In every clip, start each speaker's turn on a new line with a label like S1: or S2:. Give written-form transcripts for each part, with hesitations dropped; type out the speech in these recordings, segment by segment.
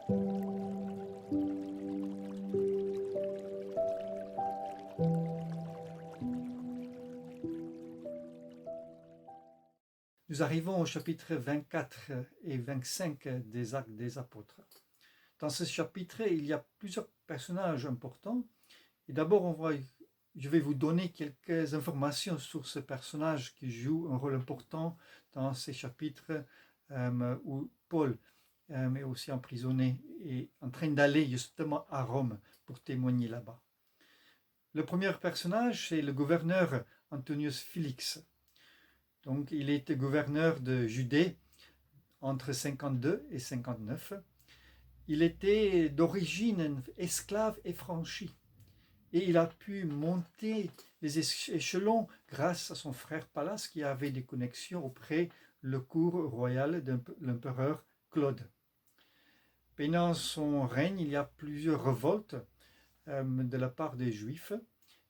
S1: Nous arrivons au chapitre 24 et 25 des Actes des Apôtres. Dans ce chapitre, il y a plusieurs personnages importants. Et d'abord, je vais vous donner quelques informations sur ce personnage qui joue un rôle important dans ces chapitres où Paul est aussi emprisonné et en train d'aller justement à Rome pour témoigner là-bas. Le premier personnage, c'est le gouverneur Antonius Félix. Donc, il était gouverneur de Judée entre 52 et 59. Il était d'origine esclave et franchi. Et il a pu monter les échelons grâce à son frère Pallas qui avait des connexions auprès le cour royal de l'empereur Claude. Pendant son règne, il y a plusieurs révoltes de la part des Juifs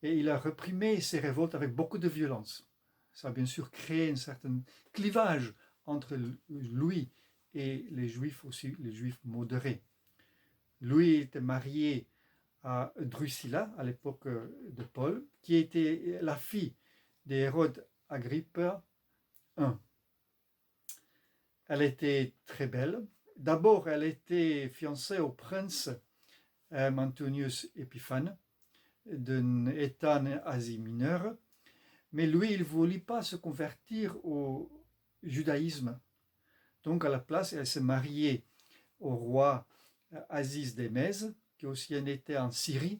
S1: et il a réprimé ces révoltes avec beaucoup de violence. Ça a bien sûr créé un certain clivage entre lui et les Juifs aussi, les Juifs modérés. Lui était marié à Drusilla, à l'époque de Paul, qui était la fille d'Hérode Agrippa I. Elle était très belle. D'abord, elle était fiancée au prince Antonius Épiphane d'un État en Asie mineure, mais lui, il ne voulut pas se convertir au judaïsme. Donc, à la place, elle s'est mariée au roi Aziz d'Émèse, qui aussi était en Syrie.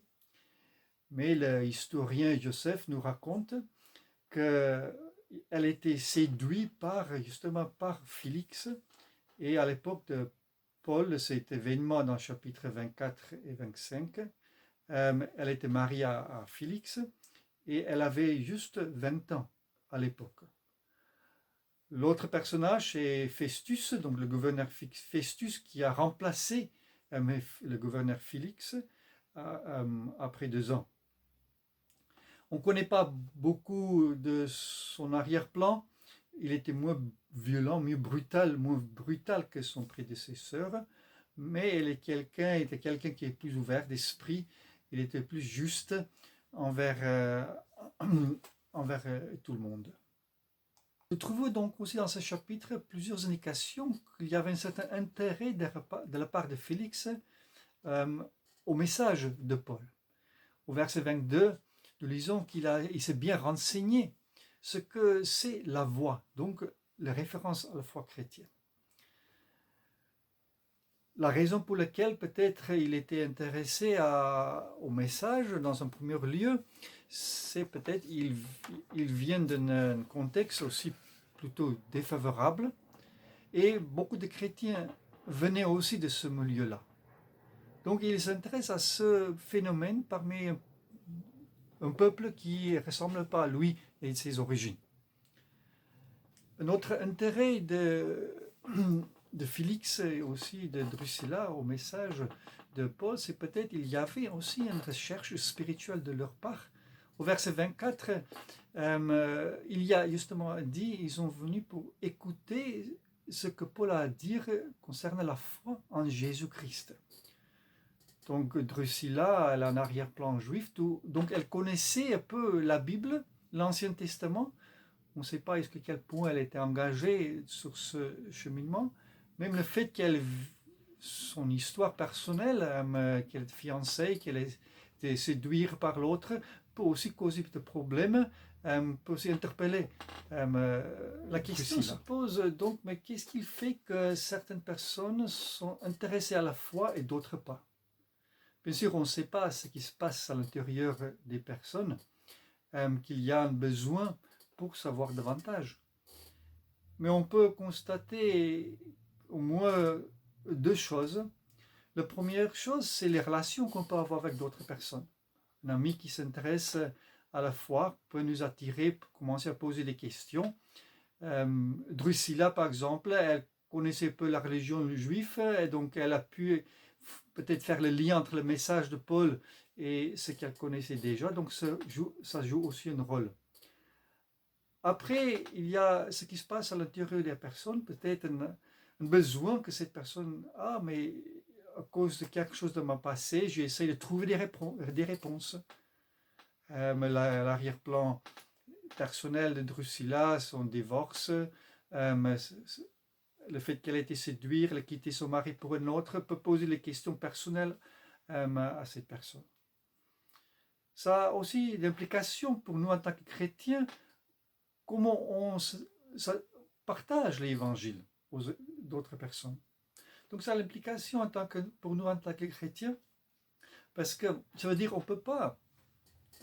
S1: Mais l'historien Joseph nous raconte qu'elle était séduite justement par Félix. Et à l'époque de Paul, cet événement dans le chapitre 24 et 25, elle était mariée à Félix et elle avait juste 20 ans à l'époque. L'autre personnage est Festus, donc le gouverneur Festus qui a remplacé le gouverneur Félix après 2 ans. On ne connaît pas beaucoup de son arrière-plan. Il était moins violent, moins brutal que son prédécesseur, mais il était quelqu'un qui est plus ouvert d'esprit. Il était plus juste envers tout le monde. Nous trouvons donc aussi dans ce chapitre plusieurs indications qu'il y avait un certain intérêt de la part de Félix au message de Paul. Au verset 22, nous lisons qu'il s'est bien renseigné ce que c'est la voie, donc la référence à la foi chrétienne. La raison pour laquelle peut-être il était intéressé au message dans un premier lieu, c'est peut-être qu'il vient d'un contexte aussi plutôt défavorable et beaucoup de chrétiens venaient aussi de ce milieu-là. Donc il s'intéresse à ce phénomène parmi un peuple qui ne ressemble pas à lui et ses origines. Un autre intérêt de Félix et aussi de Drusilla au message de Paul, c'est peut-être qu'il y avait aussi une recherche spirituelle de leur part. Au verset 24, il y a justement dit, ils sont venus pour écouter ce que Paul a à dire concernant la foi en Jésus-Christ. Donc Drusilla, elle a un arrière-plan juif, donc elle connaissait un peu la Bible, l'Ancien Testament. On ne sait pas jusqu'à quel point elle était engagée sur ce cheminement. Même le fait son histoire personnelle, qu'elle est fiancée, qu'elle est été séduite par l'autre, peut aussi causer de problèmes, peut aussi interpeller. La question se pose donc, mais qu'est-ce qui fait que certaines personnes sont intéressées à la foi et d'autres pas? Bien sûr, on ne sait pas ce qui se passe à l'intérieur des personnes, qu'il y a un besoin pour savoir davantage. Mais on peut constater au moins 2 choses. La première chose, c'est les relations qu'on peut avoir avec d'autres personnes. Un ami qui s'intéresse à la foi peut nous attirer pour commencer à poser des questions. Drusilla, par exemple, elle connaissait peu la religion juive et donc elle a pu peut-être faire le lien entre le message de Paul et ce qu'elle connaissait déjà. Donc ça joue aussi un rôle. Après, il y a ce qui se passe à l'intérieur des personnes, peut-être un besoin que cette personne a, mais à cause de quelque chose de mon passé, j'essaie de trouver des réponses. L'arrière-plan personnel de Drusilla, son divorce, le fait qu'elle ait été séduite, elle a quitté son mari pour un autre, peut poser les questions personnelles à cette personne. Ça a aussi d'implications pour nous en tant que chrétiens, comment on partage l'évangile aux d'autres personnes. Donc ça a l'implication pour nous en tant que chrétiens, parce que ça veut dire qu'on ne peut pas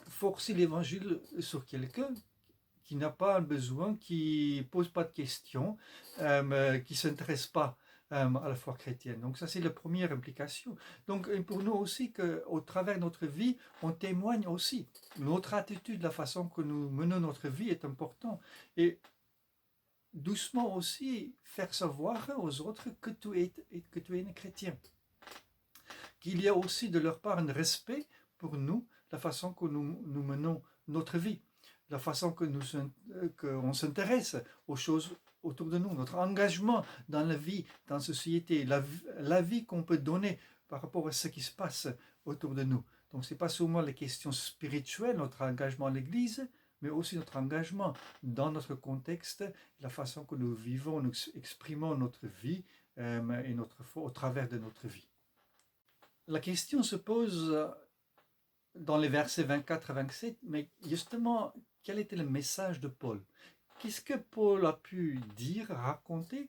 S1: forcer l'évangile sur quelqu'un qui n'a pas un besoin, qui ne pose pas de questions, qui ne s'intéresse pas à la foi chrétienne. Donc ça, c'est la première implication. Donc pour nous aussi, qu'au travers de notre vie, on témoigne aussi. Notre attitude, la façon que nous menons notre vie est importante. Et doucement aussi, faire savoir aux autres que tu es un chrétien. Qu'il y a aussi de leur part un respect pour nous, la façon que nous menons notre vie. La façon qu'on s'intéresse aux choses autour de nous, notre engagement dans la vie, dans la société, la vie qu'on peut donner par rapport à ce qui se passe autour de nous. Donc ce n'est pas seulement les questions spirituelles, notre engagement à l'Église, mais aussi notre engagement dans notre contexte, la façon que nous vivons, nous exprimons notre vie et notre foi au travers de notre vie. La question se pose dans les versets 24 à 27, mais justement, quel était le message de Paul? Qu'est-ce que Paul a pu dire, raconter,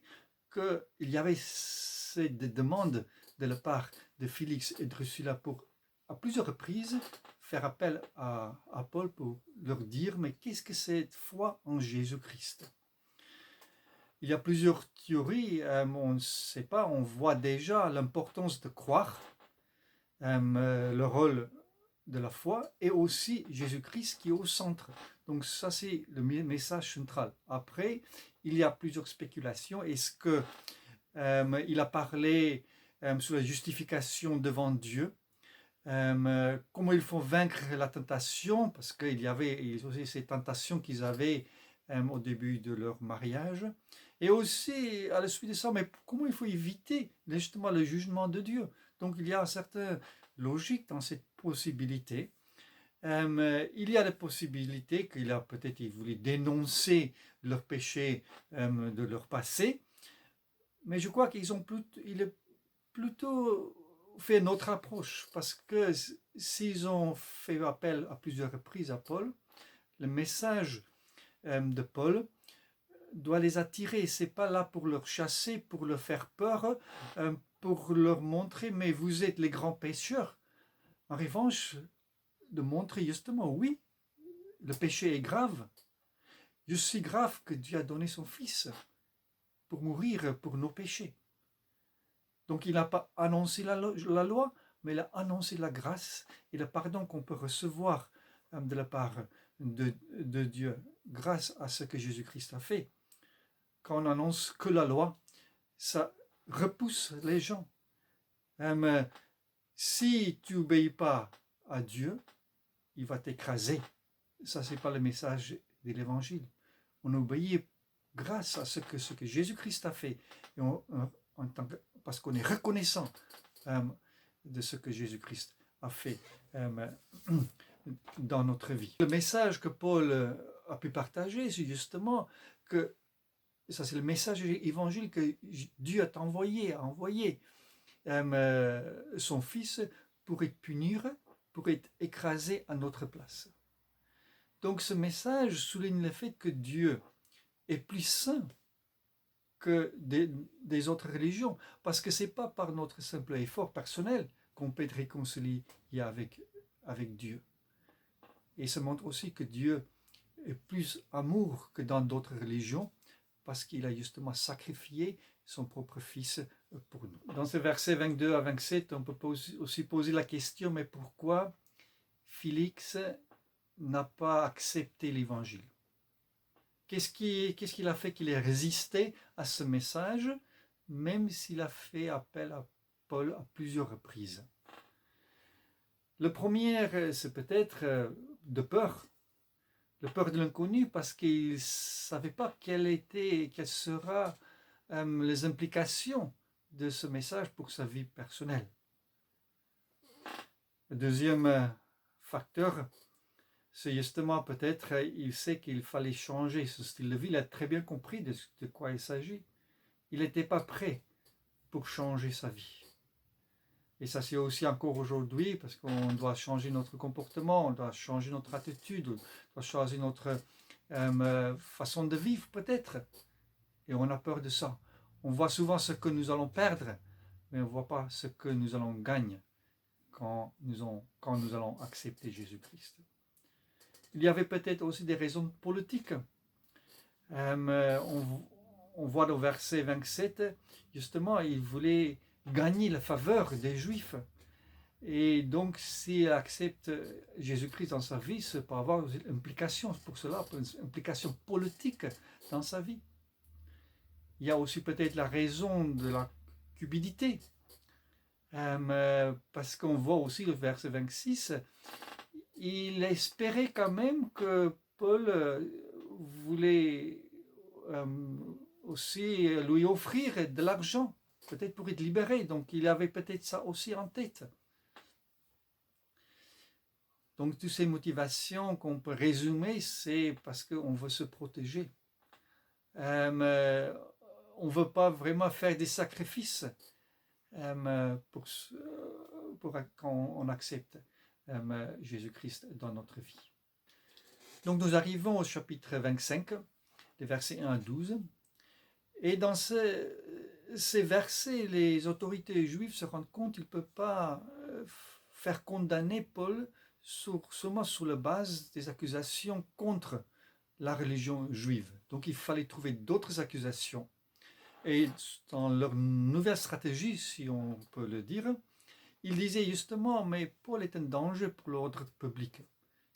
S1: qu'il y avait cette demande de la part de Félix et Drusilla pour, à plusieurs reprises, faire appel à Paul pour leur dire, mais qu'est-ce que cette foi en Jésus-Christ? Il y a plusieurs théories, on ne sait pas, on voit déjà l'importance de croire, le rôle de la foi et aussi Jésus-Christ qui est au centre. Donc ça c'est le message central. Après, il y a plusieurs spéculations. Est-ce que il a parlé sur la justification devant Dieu, comment il faut vaincre la tentation, parce qu'il y avait aussi ces tentations qu'ils avaient au début de leur mariage, et aussi à la suite de ça, mais comment il faut éviter justement le jugement de Dieu. Donc il y a une certaine logique dans cette possibilité. Il y a la possibilité qu'il a peut-être voulu dénoncer leur péché de leur passé, mais je crois qu'il est plutôt fait une autre approche, parce que s'ils ont fait appel à plusieurs reprises à Paul, le message de Paul doit les attirer. C'est pas là pour leur chasser, pour leur faire peur, pour leur montrer, mais vous êtes les grands pécheurs. En revanche, de montrer justement, oui, le péché est grave. Je suis grave que Dieu a donné son Fils pour mourir pour nos péchés. Donc il n'a pas annoncé la loi, mais il a annoncé la grâce et le pardon qu'on peut recevoir de la part de Dieu grâce à ce que Jésus-Christ a fait. Quand on annonce que la loi, ça repousse les gens. Si tu n'obéis pas à Dieu, il va t'écraser. Ça, ce n'est pas le message de l'Évangile. On obéit grâce à ce que Jésus-Christ a fait. Et parce qu'on est reconnaissant de ce que Jésus-Christ a fait dans notre vie. Le message que Paul a pu partager, c'est justement que ça, c'est le message évangile que Dieu a envoyé son Fils pour être puni, pour être écrasé à notre place. Donc ce message souligne le fait que Dieu est plus saint que des autres religions, parce que ce n'est pas par notre simple effort personnel qu'on peut être réconcilié avec Dieu. Et ça montre aussi que Dieu est plus amour que dans d'autres religions, parce qu'il a justement sacrifié son propre Fils pour nous. Dans ce verset 22 à 27, on peut aussi poser la question, mais pourquoi Félix n'a pas accepté l'évangile? Qu'est-ce qu'il a fait qu'il ait résisté à ce message, même s'il a fait appel à Paul à plusieurs reprises? Le premier, c'est peut-être de peur de l'inconnu, parce qu'il ne savait pas quelles seraient les implications de ce message pour sa vie personnelle. Le deuxième facteur, c'est justement peut-être, il sait qu'il fallait changer ce style de vie. Il a très bien compris de quoi il s'agit. Il n'était pas prêt pour changer sa vie. Et ça, c'est aussi encore aujourd'hui, parce qu'on doit changer notre comportement, on doit changer notre attitude, on doit changer notre façon de vivre peut-être. Et on a peur de ça. On voit souvent ce que nous allons perdre, mais on ne voit pas ce que nous allons gagner quand nous allons accepter Jésus-Christ. Il y avait peut-être aussi des raisons politiques. On voit au verset 27, justement, il voulait gagner la faveur des Juifs. Et donc, s'il accepte Jésus-Christ dans sa vie, ça peut avoir une implication pour cela, une implication politique dans sa vie. Il y a aussi peut-être la raison de la cupidité. Parce qu'on voit aussi le verset 26, il espérait quand même que Paul voulait aussi lui offrir de l'argent, peut-être pour être libéré. Donc il avait peut-être ça aussi en tête. Donc toutes ces motivations qu'on peut résumer, c'est parce qu'on veut se protéger. On ne veut pas vraiment faire des sacrifices pour qu'on accepte Jésus-Christ dans notre vie. Donc nous arrivons au chapitre 25, les versets 1 à 12. Et dans ces versets, les autorités juives se rendent compte qu'ils ne peuvent pas faire condamner Paul seulement sur la base des accusations contre la religion juive. Donc il fallait trouver d'autres accusations. Et dans leur nouvelle stratégie, si on peut le dire, ils disaient justement, mais Paul est un danger pour l'ordre public.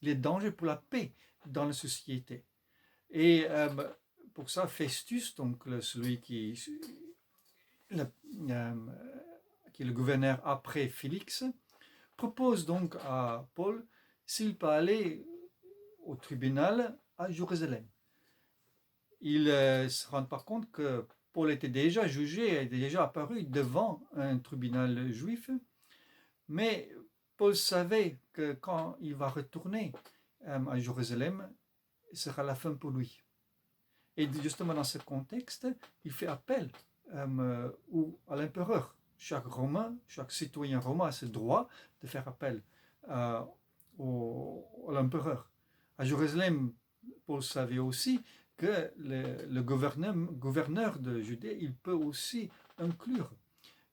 S1: Il est un danger pour la paix dans la société. Et pour ça, Festus, donc celui qui est le gouverneur après Félix, propose donc à Paul s'il peut aller au tribunal à Jérusalem. Ils ne se rendent pas compte que Paul était déjà jugé, était déjà apparu devant un tribunal juif, mais Paul savait que quand il va retourner à Jérusalem, ce sera la fin pour lui. Et justement dans ce contexte, il fait appel à l'empereur. Chaque Romain, chaque citoyen romain a ce droit de faire appel à l'empereur. À Jérusalem, Paul savait aussi que le gouverneur de Judée, il peut aussi inclure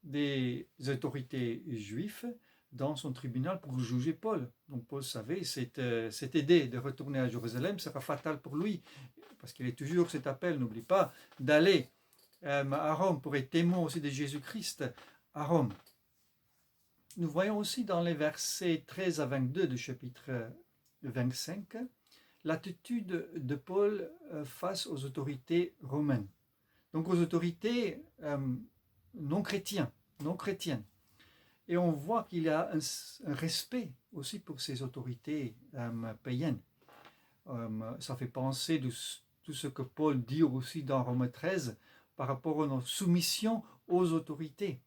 S1: des autorités juives dans son tribunal pour juger Paul. Donc Paul savait, cette idée de retourner à Jérusalem sera fatale pour lui, parce qu'il est toujours cet appel, n'oublie pas, d'aller à Rome pour être témoin aussi de Jésus-Christ à Rome. Nous voyons aussi dans les versets 13 à 22 du chapitre 25, l'attitude de Paul face aux autorités romaines. Donc aux autorités non chrétiennes. Et on voit qu'il y a un respect aussi pour ces autorités païennes. Ça fait penser de tout ce que Paul dit aussi dans Romains 13 par rapport à notre soumission aux autorités.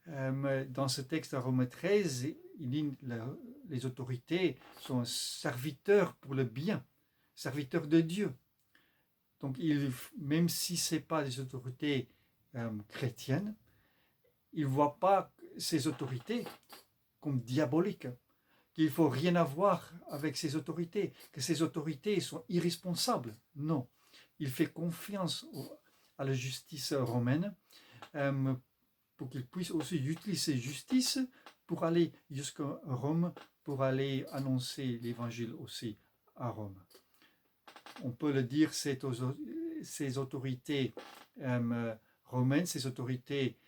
S1: Dans ce texte à Romains 13, il dit les autorités sont serviteurs pour le bien, serviteurs de Dieu. Donc même si ce n'est pas des autorités chrétiennes, il ne voit pas ces autorités comme diaboliques, qu'il ne faut rien avoir avec ces autorités, que ces autorités sont irresponsables. Non, il fait confiance à la justice romaine pour qu'il puisse aussi utiliser justice pour aller jusqu'à Rome, pour aller annoncer l'évangile aussi à Rome. On peut le dire, ces autorités romaines, ces autorités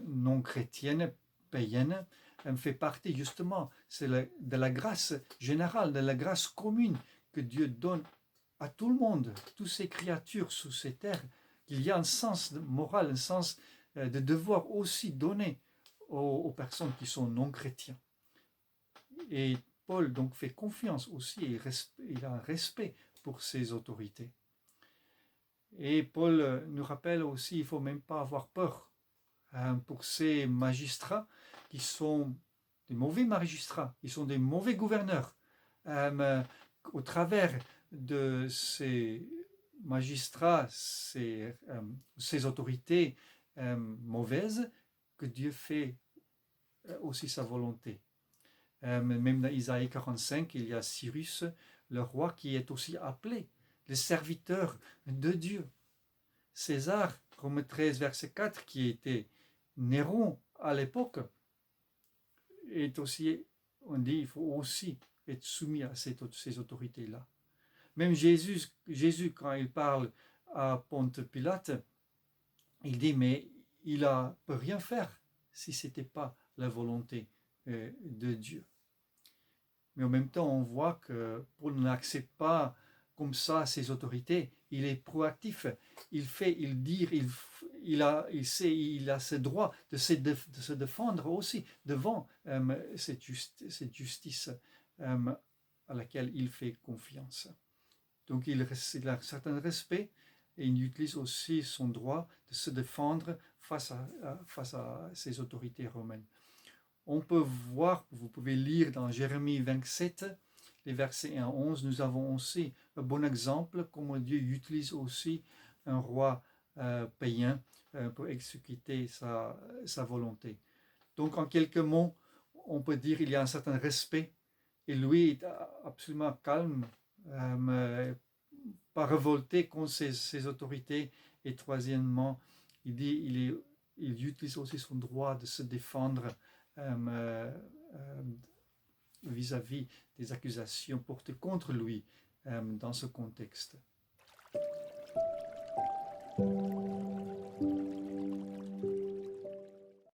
S1: non chrétiennes, païennes, fait partie justement de la grâce générale, de la grâce commune que Dieu donne à tout le monde, toutes ces créatures sous ces terres, qu'il y a un sens moral, un sens de devoir aussi donné aux personnes qui sont non chrétiens. Et Paul donc fait confiance aussi, et il a un respect pour ces autorités. Et Paul nous rappelle aussi, il ne faut même pas avoir peur pour ces magistrats qui sont des mauvais magistrats, ils sont des mauvais gouverneurs. Au travers de ces magistrats, ces autorités mauvaises, que Dieu fait aussi sa volonté. Même dans Isaïe 45, il y a Cyrus, le roi, qui est aussi appelé le serviteur de Dieu. César, Rome 13, verset 4, qui était Néron à l'époque, est aussi, on dit, il faut aussi être soumis à ces autorités-là. Même Jésus, quand il parle à Ponte Pilate, il dit, mais il ne peut rien faire si ce n'était pas la volonté de Dieu. Mais en même temps, on voit que Paul n'accepte pas comme ça ces autorités. Il est proactif. Il fait, il dit, il a ce droit de se défendre aussi devant cette justice à laquelle il fait confiance. Donc il a un certain respect et il utilise aussi son droit de se défendre face à ces autorités romaines. On peut voir, vous pouvez lire dans Jérémie 27, les versets 1 à 11, nous avons aussi un bon exemple comment Dieu utilise aussi un roi païen pour exécuter sa volonté. Donc en quelques mots, on peut dire qu'il y a un certain respect et lui est absolument calme, pas révolté contre ses autorités. Et troisièmement, il dit il utilise aussi son droit de se défendre vis-à-vis des accusations portées contre lui dans ce contexte.